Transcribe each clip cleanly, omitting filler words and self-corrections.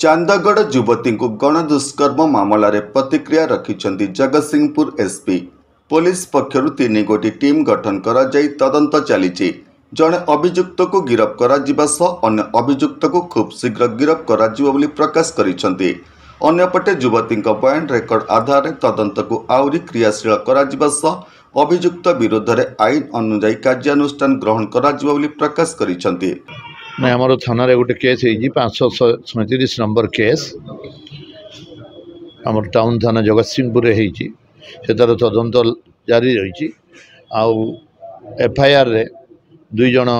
चांदगढ़ युवती को गणदुष्कर्म मामला रे प्रतिक्रिया रखिछन्ति जगतसिंहपुर एसपी। पुलिस पक्षरु 3 गोटी टीम गठन करा जाई तदंत चलीछि। जणे अभियुक्त को गिरफ्त करा जिबा सह अन्य अभियुक्त को खूब शीघ्र गिरफ्त करा जिवो बोली प्रकाश करिछन्ति। अन्यपटे युवती बयान रेकर्ड आधार रे तदंत को आउरी क्रियाशील करा जिबा सह अभियुक्त विरोध रे आईन अनुसार कार्यानुष्ठान ग्रहण करा जिवो बोली प्रकाश करिछन्ति। मैं आमर थाना गोटे केस है 537 नंबर केस आमर टाउन थाना जगतसिंहपुर से तार तदंत जारी रही। एफआईआर रे 2 जन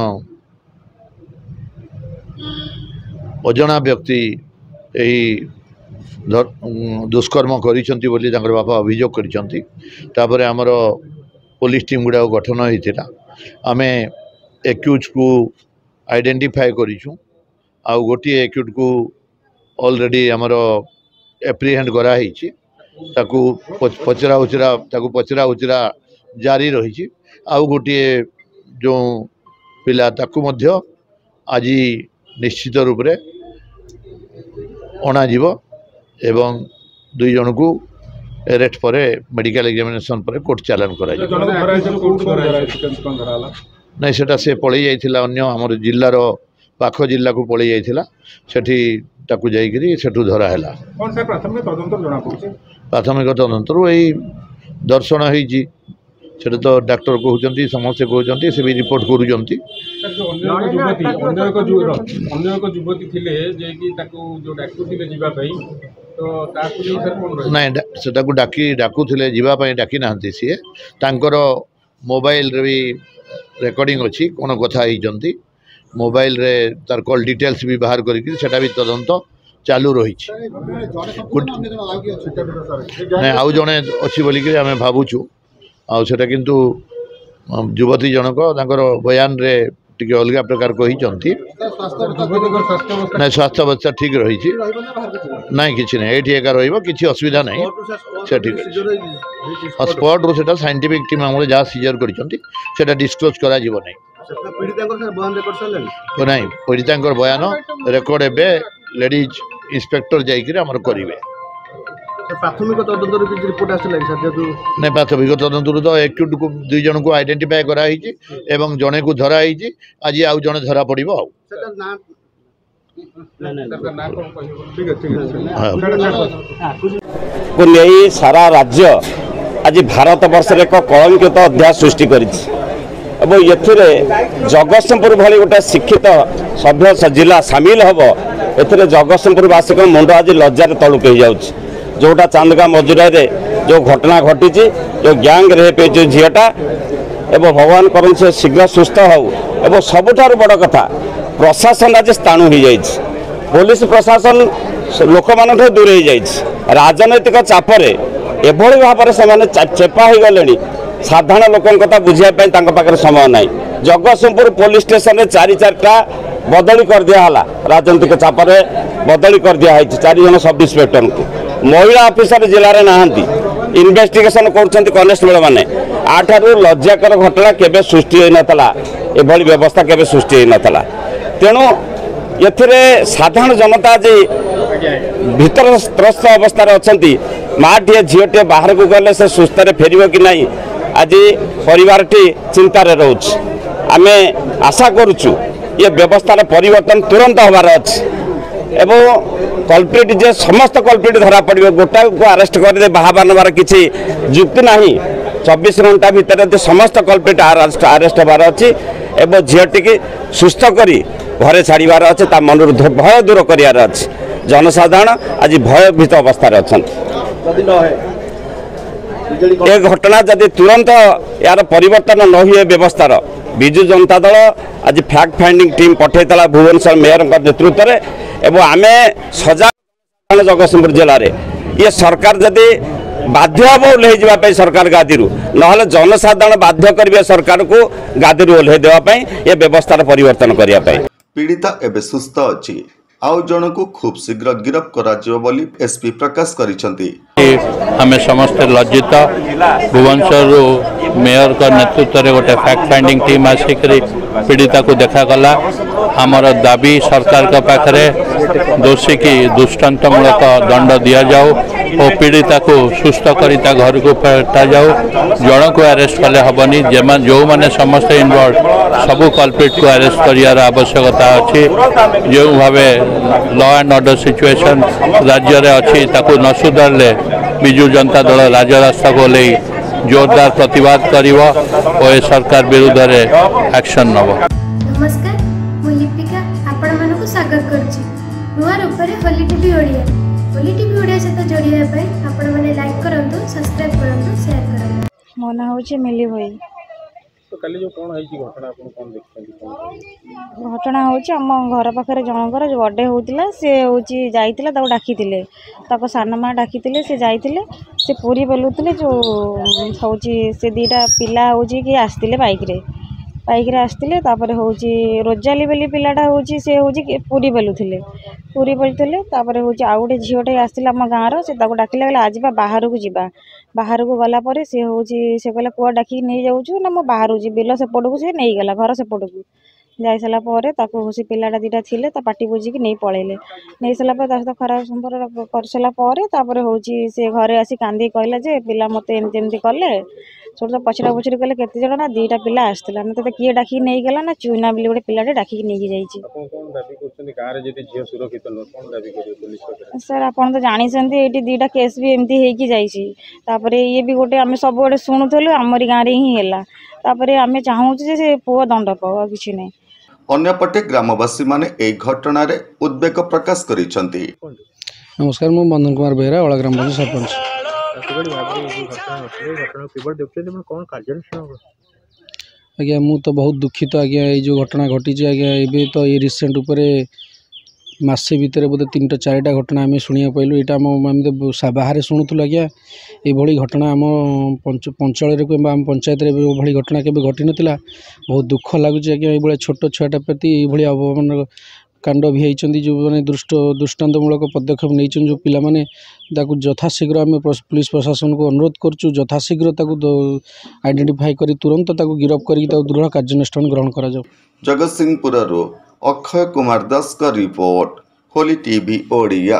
अजना व्यक्ति यही दुष्कर्म करिसेंती बोली बापा अभियोग करिसेंती। तापर आमर पुलिस टीम गुड़ा गठन होता आमे एक्यूज को आइडेंटिफाई करिछु। आउ गोटे एक्यूट को ऑलरेडी आमर एप्रिहेंड करा हिची ताकू पचरा उचरा जारी रही। आउ गोटे जो पिला ताकू मध्य आज निश्चित रूप से अणा जीव एवं 2 जन को अरेस्ट पर मेडिकल एग्जामिनेशन पर कोर्ट चालान करा नहीं सेटा से पलि जाइथिला अन्य हमर जिल्लार पाख जिल्ला को पलि जाइथिला सेठी ताकू जाइकरी सेठू धरा हैला। कोन से प्राथमिक तदंत जणा पड़छि? प्राथमिक तदंत एई दर्शन होईची सेटा तो डॉक्टर कहउचंती समस्त कहउचंती से भी रिपोर्ट करूचंती। अन्य एक युवती थिले जे कि ताकू जो डाकू थिले जीवा पई तो ताकू जे सर कोन रही नहीं सेटा को डाकू थिले जीवा पई डाकी नाहंती सी तांकर मोबाइल रे भी रेकर्डिंग अच्छी कौन कथा होती मोबाइल रे तार कॉल डिटेल्स भी बाहर करके सेटा भी तदंत चालू रही। नहीं आउ जड़े अच्छी बोलिक आम भावुचु आटा किंतु युवती जनक बयान रे टिके अलग प्रकार कही स्वास्थ्य अवस्था ठीक रही ना कि ये किसी असुविधा ना से ठीक है। स्पॉट रू से साइंटिफिक टीम आम जहाँ सीजर कर डिस्क्लोज करा ना पीड़िता बयान रेकर्ड एवं लेडीज इंस्पेक्टर जामर करेंगे। प्राथमिक तदंत रिपोर्ट आसला नहीं प्राथमिक तदंत तो एक्यूट को 2 जन को आइडेंटिफाई कराई एवं जड़े को धरा आज आउ जड़े धरा पड़ो को नहीं सारा राज्य आज भारत वर्ष एक कलंकित अध्याय सृष्टि कर जगतसिंहपुर भली गोटे शिक्षित सभ्य जिला सामिल हम ए जगतसिंहपुरवासी मुंड आज लज्जार तलुक हो जोटा चांदगा मजुरा जो घटना घटी जो गैंग रेप जो झीटा एवं भगवान कर से शीघ्र सुस्थ हो सबुठार बड़ कथा प्रशासन आज स्थाणु हो जाए पुलिस प्रशासन लोक मान दूर हो जाए राजनैतिक चापरे एभली भाव से चेपा हो गले साधारण लोक कथा बुझापी समय ना। जगतसिंहपुर पुलिस स्टेशन 4-4टा बदली कर दिहला राजनैतिक चापरे बदली कर दिखाई 4 जन सब इंस्पेक्टर को महिला ऑफिसर जिले में नहांती इन्वेस्टिगेशन कर कनेस्टेबल मैंने आठारू लज्जाकर घटना केबे सृष्टि होई नथला एभली व्यवस्था केबे सृष्टि होई नथला। तेणु एथिरे साधारण जनता आज भीतर त्रस्त अवस्था अच्छी माटे झीटे बाहर को गले से सुस्थ फेर कि नहीं आज परिवारटी चिंतार रोच आम आशा करुचु ये व्यवस्थार परिवर्तन तुरंत हबार अच्छी एवं कल्प्रिट जे समस्त कल्प्रिट धरा पड़े गोटा को अरेस्ट करदे बाहर किसी जुक्ति ना 24 घंटा भितर समस्त कल्प्रिट अरेस्ट हबार अच्छी एवं झीटी की सुस्थ करी घरे छाड़बार अच्छे मन भय दूर करार अच्छी जनसाधारण आज भयभीत अवस्था अच्छा ए घटना जदि तुरंत यार परिवर्तन न हुए व्यवस्थार विजु जनता दल आज फैक्ट फाइंडिंग टीम पठेला भुवनेश्वर मेयर नेतृत्व में एवं आम सजाग जगतसिंहपुर जिले में ये सरकार जदि बाध्य हम ओह्लैवाई सरकार गादी ना जनसाधारण बाध्य करेंगे सरकार को गादी ओह्लै देवाई ये व्यवस्थार परिवर्तन करने। पीड़िता एवं सुस्थ अच्छी आउ जनकु खूब शीघ्र गिरफ्त कराଯିବ ବୋଲି एसपी प्रकाश କରିଛନ୍ତି। आमे समस्त लज्जित भुवनेश्वर मेयर का नेतृत्व में गोटे फैक्ट फाइंडिंग टीम आसिक पीड़िता को देखागला। आमर दाबी सरकार का पाखरे दोषी की दृष्टांतमूलक दंड दि जाऊ और पीड़िता को सुस्थ कर घर को फेटा जाऊ। जन को अरेस्ट कले हेनी जो मैंने समस्त इनवल्व सबू कल्प्रिट को अरेस्ट कर आवश्यकता अच्छी। जो भाव लॉ एंड ऑर्डर सिचुएशन राज्य में अच्छी ताकू न सुधारे बिजु जनता दल राजरास्ता को ले जोरदार प्रतिवाद करिवो और ए सरकार विरुद्ध रे एक्शन नब। नमस्कार मु लिपिका आपण मानको स्वागत करछि नुआ रूपरे होली टीवी ओडिया सहित जोड़िया आपण माने लाइक करंतु सब्सक्राइब करंतु शेयर करंतु। मो ना होछि मिली भाई। तो काली जो कोन है घटना आपण कोन देखछन? घटना होछि हम घर पाखरे जनकर जो बर्थडे होतिला से होछि जाइतिला ताको डाकितिले ताको सानमा डाकितिले से जाइतिले से पूरी बेलुतिले जो होछि से दीटा पिला होछि कि आस्तिले बाइक रे आस्तिले तापर होछि रोजाली बेली पिलाटा होछि से होछि पूरी बेलुथिले तापर होछि आ गोटे झियोटे आस्तिला हम गाँव रो से ताको डाकिला गला आज बाहर को जीवा बाहर को गला पर से होछि से कहला कुआ डाकी नहीं जाउछु ना म बाहर जी बिल सेपट को से नहीं गला घर सेपट को जाई साला पर ताको होछि पिलाटा दीटा थिले ता पाटी बुझी कि नहीं पळेले नहीं साला पर ता खराब संपर्क कर साला पर तापर होछि से घरे आसी कांदी कहला जे पिला मते एमती एमती कले छोट तो पछड़ा पछड़ी कहले केते जण ना दीटा पिला आस्तिला ना ते किए डाकी नहीं गला ना चुना बिली गोटे पिलाटे डाकी नहीं जाईची। आपण कोन दाबी करछन गां रे जति झियो सुरक्षित न कोन दाबी करियो पुलिस पर? सर आपण तो जानि छथि एटी दीटा केस भी एमती हे कि जाईची तापरे ये भी गोटे आमे सब गोटे सुनुथलु हमरी गां रे ही हैला तापरे आमे चाहू जे से पुओ दंड पाओ किछि नै। अन्यपटे ग्रामवासी माने ए घटना रे उद्वेग प्रकाश करिसंती। नमस्कार मु बंधन कुमार बेहरा ओला ग्राम पंचायत सरपंच। आज्ञा मु तो बहुत दुखित आज्ञा ये जो घटना घटी आज्ञा ये तो ये रिसेंट उपरे मासे भितर बोधे 3टा 4टा घटना आम शुणा पाइलु यहाँ आम तो बाहर शुणुलु आज्ञा ये घटना आम पंचल आम पंचायत भाई घटना केवे घटी नाला बहुत दुख लगुच आज्ञा ये छोट छुआटा प्रति ये अवमान कांड भी होती जो मैंने दृष्टांतमूलक पदक्षेप नहीं जो पिला माने यथाशीघ्र आम पुलिस प्रशासन को अनुरोध करुँ यथाशीघ्र आइडेंटिफाई कर तुरंत गिरफ्त कर दृढ़ कार्यानुष्ठान ग्रहण करा जाओ। जगतसिंहपुर अक्षय कुमार दास का रिपोर्ट होली टीवी ओडिया।